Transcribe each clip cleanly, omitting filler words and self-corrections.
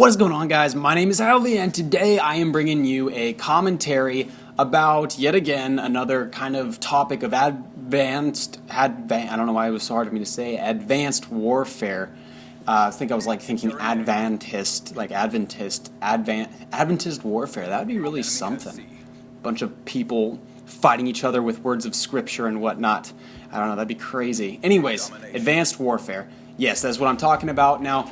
What is going on, guys? My name is Halvy, and today I am bringing you a commentary about, yet again, another kind of topic of I don't know why it was so hard for me to say, advanced warfare. I think I was thinking Adventist warfare. That would be really something. Bunch of people fighting each other with words of scripture and whatnot. I don't know, that'd be crazy. Anyways, advanced warfare. Yes, that's what I'm talking about. Now,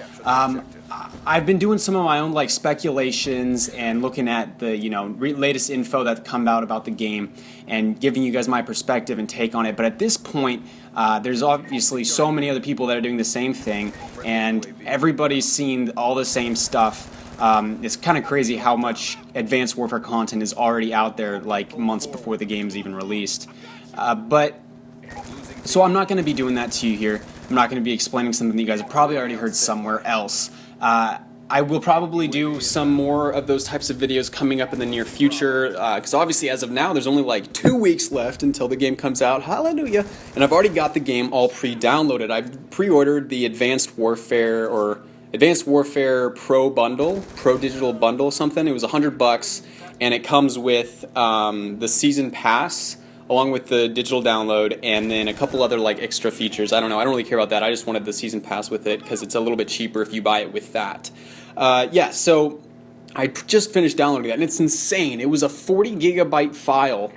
I've been doing some of my own speculations and looking at the latest info that's come out about the game and giving you guys my perspective and take on it. But at this point, there's obviously so many other people that are doing the same thing, and everybody's seen all the same stuff. It's kind of crazy how much Advanced Warfare content is already out there, months before the game's even released. So I'm not going to be doing that to you here. I'm not going to be explaining something that you guys have probably already heard somewhere else. I will probably do some more of those types of videos coming up in the near future, because obviously as of now there's only 2 weeks left until the game comes out. Hallelujah! And I've already got the game all pre-downloaded. I've pre-ordered the Advanced Warfare Pro bundle, Pro Digital bundle something. It was $100, and it comes with the season pass along with the digital download, and then a couple other extra features. I don't know, I don't really care about that. I just wanted the season pass with it because it's a little bit cheaper if you buy it with that. So I just finished downloading that, and it's insane. It was a 40 gigabyte file.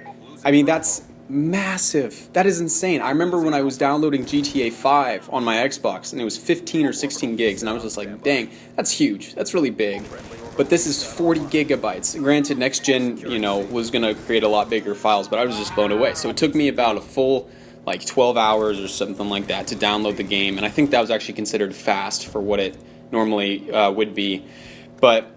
I mean, that's massive. That is insane. I remember when I was downloading GTA 5 on my Xbox, and it was 15 or 16 gigs, and I was just like, dang, that's huge. That's really big. But this is 40 gigabytes. Granted, next gen, was going to create a lot bigger files, but I was just blown away. So it took me about a full 12 hours or something like that to download the game, and I think that was actually considered fast for what it normally would be. But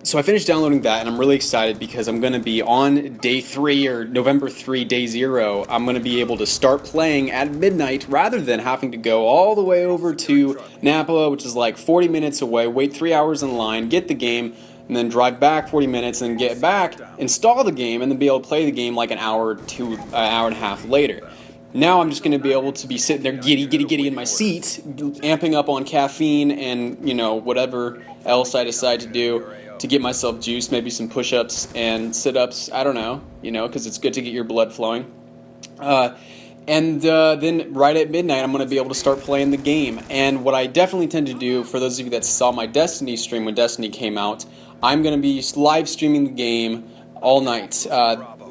so I finished downloading that, and I'm really excited because I'm going to be on day 3 or November 3, day 0. I'm going to be able to start playing at midnight rather than having to go all the way over to Napa, which is 40 minutes away, wait 3 hours in line, get the game, and then drive back 40 minutes and get back, install the game, and then be able to play the game an hour to an hour and a half later. Now I'm just going to be able to be sitting there giddy in my seat, amping up on caffeine and, whatever else I decide to do to get myself juiced, maybe some push-ups and sit-ups, I don't know, because it's good to get your blood flowing. And then right at midnight, I'm going to be able to start playing the game. And what I definitely tend to do, for those of you that saw my Destiny stream when Destiny came out, I'm going to be live streaming the game all night.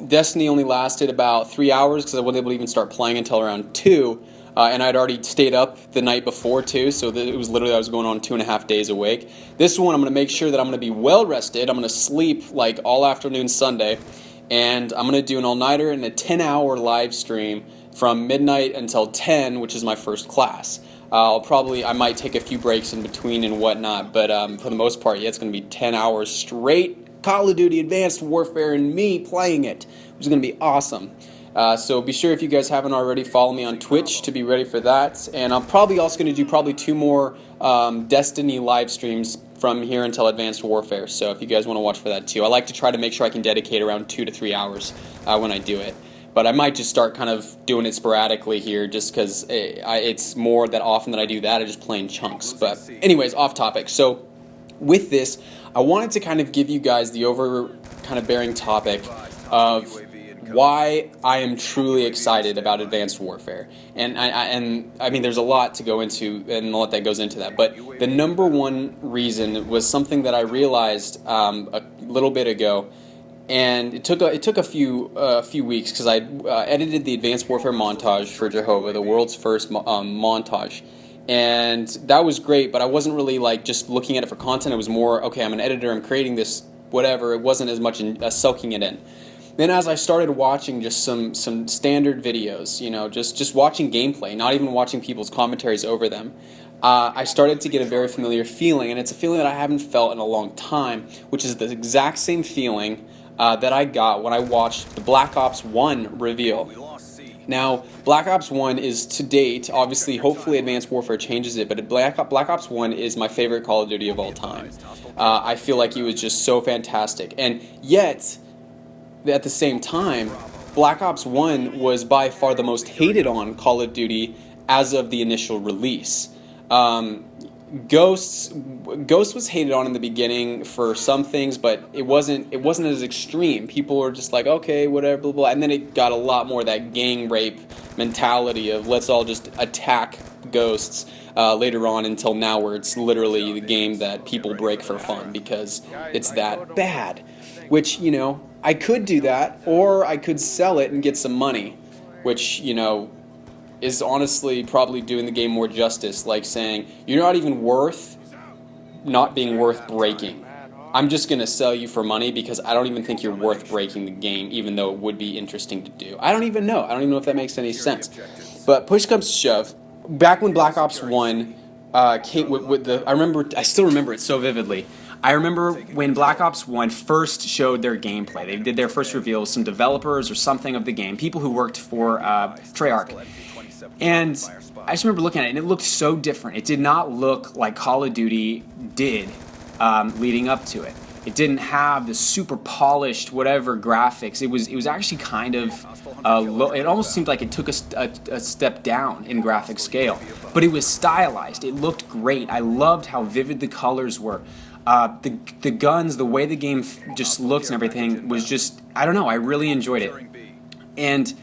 Destiny only lasted about 3 hours because I wasn't able to even start playing until around 2. And I'd already stayed up the night before too, so it was literally I was going on 2.5 days awake. This one I'm going to make sure that I'm going to be well rested. I'm going to sleep all afternoon Sunday, and I'm going to do an all-nighter and a 10-hour live stream from midnight until 10, which is my first class. I might take a few breaks in between and whatnot, but for the most part, yeah, it's going to be 10 hours straight Call of Duty Advanced Warfare and me playing it, which is going to be awesome. So be sure, if you guys haven't already, follow me on Twitch to be ready for that. And I'm probably also going to do 2 more Destiny live streams from here until Advanced Warfare. So if you guys want to watch for that too. I like to try to make sure I can dedicate around 2 to 3 hours when I do it. But I might just start kind of doing it sporadically here just because it's more that often that I do that. I just play in chunks. But anyways, off topic. So with this, I wanted to kind of give you guys the bearing topic of why I am truly excited about Advanced Warfare. And I mean, there's a lot to go into, and a lot that goes into that. But the number one reason was something that I realized a little bit ago, and it took a few weeks because I edited the Advanced Warfare montage for Jehovah, the world's first montage. And that was great, but I wasn't really just looking at it for content. It was more, okay, I'm an editor, I'm creating this, whatever. It wasn't as much soaking it in. Then as I started watching just some standard videos, just watching gameplay, not even watching people's commentaries over them, I started to get a very familiar feeling, and it's a feeling that I haven't felt in a long time, which is the exact same feeling that I got when I watched the Black Ops 1 reveal. Now, Black Ops 1 is, to date, obviously, hopefully Advanced Warfare changes it, but Black Ops 1 is my favorite Call of Duty of all time. I feel like it was just so fantastic, and yet, at the same time, Black Ops 1 was by far the most hated on Call of Duty as of the initial release. Ghost was hated on in the beginning for some things, but it wasn't as extreme. People were just like, okay, whatever, blah, blah. And then it got a lot more that gang rape mentality of let's all just attack ghosts later on, until now where it's literally the game that people break for fun because it's that bad. Which, I could do that, or I could sell it and get some money, which, is honestly probably doing the game more justice, like saying, you're not even worth not being worth breaking. I'm just going to sell you for money because I don't even think you're worth breaking the game, even though it would be interesting to do. I don't even know if that makes any sense. But push comes to shove, back when Black Ops 1 came with the, I still remember it so vividly. I remember when Black Ops 1 first showed their gameplay. They did their first reveal, some developers or something of the game, people who worked for Treyarch. And I just remember looking at it, and it looked so different. It did not look like Call of Duty did leading up to it. It didn't have the super polished whatever graphics. It was actually kind of low. It almost seemed like it took a step down in graphic scale. But it was stylized. It looked great. I loved how vivid the colors were. The guns, the way the game just looked and everything was just, I don't know, I really enjoyed it. And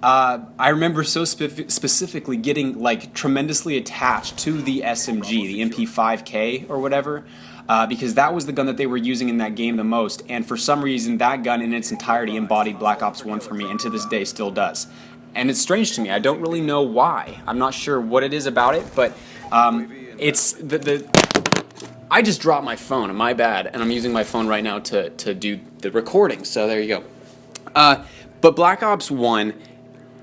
I remember so specifically getting like tremendously attached to the SMG, the MP5K or whatever, because that was the gun that they were using in that game the most, and for some reason that gun in its entirety embodied Black Ops 1 for me, and to this day still does. And it's strange to me. I don't really know why. I'm not sure what it is about it, but it's I just dropped my phone, my bad, and I'm using my phone right now to do the recording, so there you go. But Black Ops 1,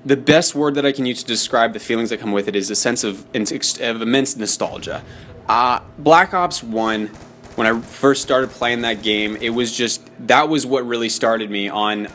the best word that I can use to describe the feelings that come with it is a sense of immense nostalgia. Black Ops 1, when I first started playing that game, that was what really started me on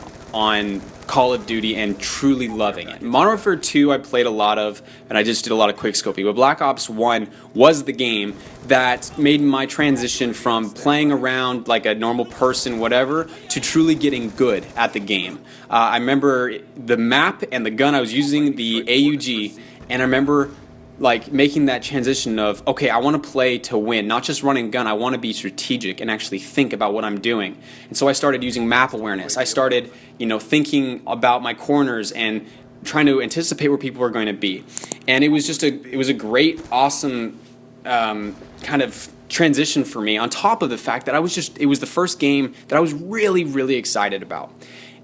Call of Duty and truly loving it. Modern Warfare 2 I played a lot of, and I just did a lot of quickscoping, but Black Ops 1 was the game that made my transition from playing around like a normal person, whatever, to truly getting good at the game. I remember the map and the gun I was using, the AUG, and I remember like making that transition of, okay, I want to play to win, not just running gun. I want to be strategic and actually think about what I'm doing. And so I started using map awareness. I started, thinking about my corners and trying to anticipate where people were going to be. And it was just it was a great, awesome kind of transition for me, on top of the fact that it was the first game that I was really, really excited about.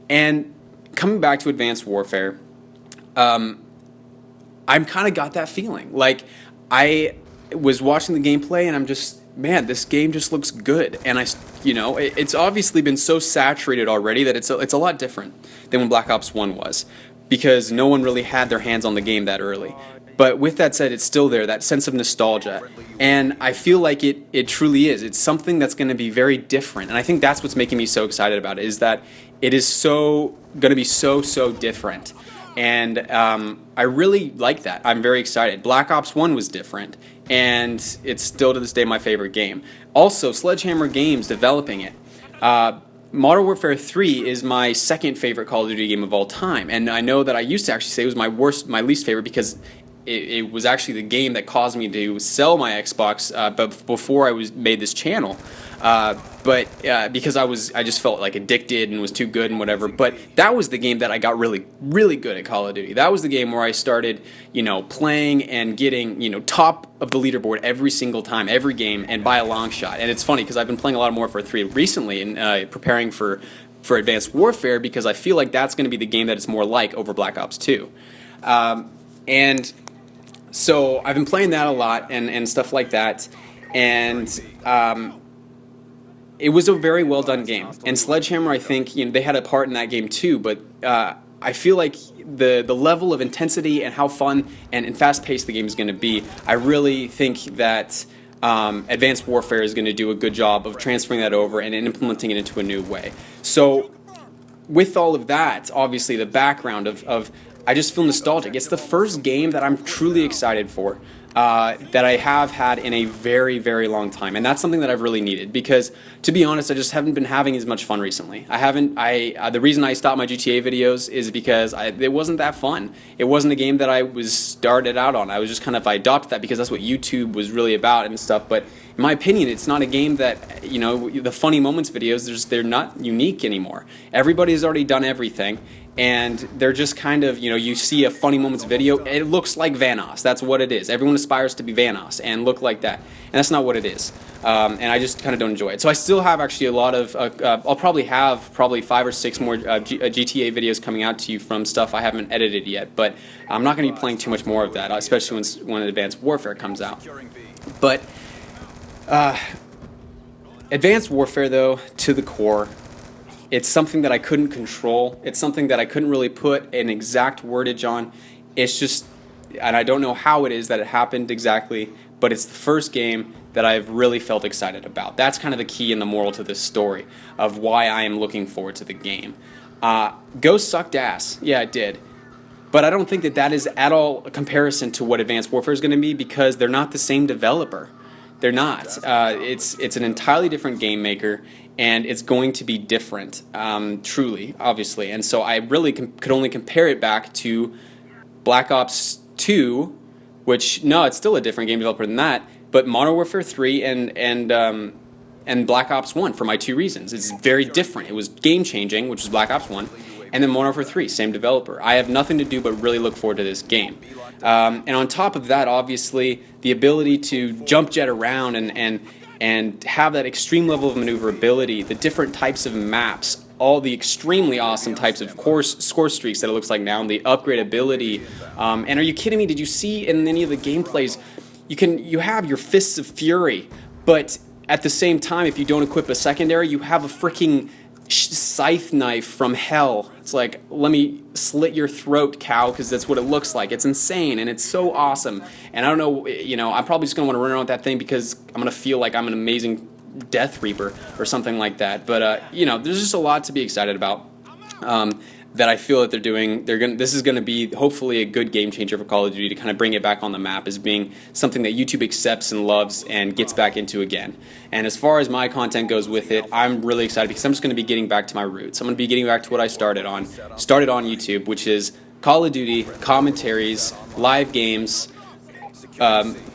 And coming back to Advanced Warfare, I've kind of got that feeling. Like, I was watching the gameplay and I'm just, man, this game just looks good. And it's obviously been so saturated already that it's a lot different than when Black Ops 1 was, because no one really had their hands on the game that early. But with that said, it's still there, that sense of nostalgia. And I feel like it truly is. It's something that's going to be very different. And I think that's what's making me so excited about it, is that it is going to be so different. And I really like that. I'm very excited. Black Ops 1 was different, and it's still to this day my favorite game. Also, Sledgehammer Games developing it. Modern Warfare 3 is my second favorite Call of Duty game of all time, and I know that I used to actually say it was my least favorite because it was actually the game that caused me to sell my Xbox but before I made this channel. But because I just felt like addicted and was too good and whatever. But that was the game that I got really, really good at Call of Duty. That was the game where I started, playing and getting, top of the leaderboard every single time, every game, and by a long shot. And it's funny because I've been playing a lot more for 3 recently and preparing for Advanced Warfare, because I feel like that's going to be the game that it's more like over Black Ops 2. And so I've been playing that a lot and stuff like that. And it was a very well done game, and Sledgehammer, I think, they had a part in that game too. But I feel like the level of intensity and how fun and fast paced the game is going to be, I really think that Advanced Warfare is going to do a good job of transferring that over and implementing it into a new way. So with all of that, obviously the background of I just feel nostalgic. It's the first game that I'm truly excited for. that I have had in a very, very long time, and that's something that I've really needed because, to be honest, I just haven't been having as much fun recently. The reason I stopped my GTA videos is because it wasn't that fun. It wasn't a game that I was started out on. I was just I adopted that because that's what YouTube was really about and stuff. But in my opinion, it's not a game that, the funny moments videos, they're not unique anymore. Everybody's already done everything. And they're just you see a funny moments video, it looks like Vanoss. That's what it is. Everyone aspires to be Vanoss and look like that. And that's not what it is. And I just don't enjoy it. So I still have actually a lot of, I'll probably have 5 or 6 more GTA videos coming out to you from stuff I haven't edited yet. But I'm not going to be playing too much more of that, especially when Advanced Warfare comes out. But Advanced Warfare, though, to the core, it's something that I couldn't control. It's something that I couldn't really put an exact wordage on. It's just, and I don't know how it is that it happened exactly, but it's the first game that I've really felt excited about. That's the key and the moral to this story of why I am looking forward to the game. Ghost sucked ass. Yeah, it did. But I don't think that is at all a comparison to what Advanced Warfare is going to be because they're not the same developer. They're not. It's an entirely different game maker, and it's going to be different, truly, obviously. And so I really could only compare it back to Black Ops 2, which, no, it's still a different game developer than that, but Modern Warfare 3 and Black Ops 1 for my 2 reasons. It's very different. It was game-changing, which was Black Ops 1, and then Modern Warfare 3, same developer. I have nothing to do but really look forward to this game. And on top of that, obviously, the ability to jump jet around and have that extreme level of maneuverability, the different types of maps, all the extremely awesome types of score streaks that it looks like now, and the upgradability. And are you kidding me? Did you see in any of the gameplays, you have your Fists of Fury, but at the same time, if you don't equip a secondary, you have a freaking scythe knife from hell. It's like, let me slit your throat, cow, because that's what it looks like. It's insane, and it's so awesome. And I don't know, I'm probably just going to want to run around with that thing because I'm going to feel like I'm an amazing Death Reaper or something like that. But, there's just a lot to be excited about. That I feel that they're doing. This is going to be hopefully a good game changer for Call of Duty to bring it back on the map as being something that YouTube accepts and loves and gets back into again. And as far as my content goes with it, I'm really excited because I'm just going to be getting back to my roots. I'm going to be getting back to what I started on YouTube, which is Call of Duty, commentaries, live games,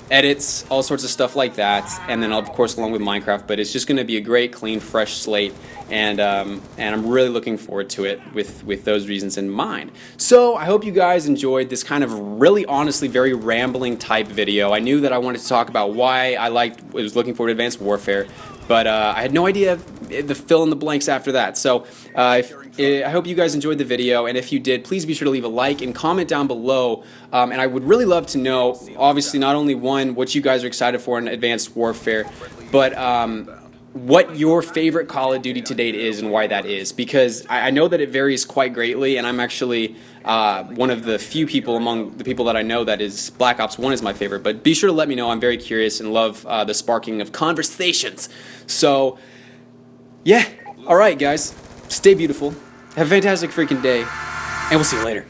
edits, all sorts of stuff like that, and then of course along with Minecraft. But it's just going to be a great, clean, fresh slate, and I'm really looking forward to it with those reasons in mind. So I hope you guys enjoyed this really honestly very rambling type video. I knew that I wanted to talk about why I was looking forward to Advanced Warfare, but I had no idea the fill in the blanks after that. So I hope you guys enjoyed the video, and if you did, please be sure to leave a like and comment down below. And I would really love to know, obviously, not only what you guys are excited for in Advanced Warfare, but what your favorite Call of Duty to date is and why that is, because I know that it varies quite greatly, and I'm actually one of the few people among the people that I know that is Black Ops 1 is my favorite. But be sure to let me know. I'm very curious and love the sparking of conversations. So yeah, alright guys, stay beautiful, have a fantastic freaking day, and we'll see you later.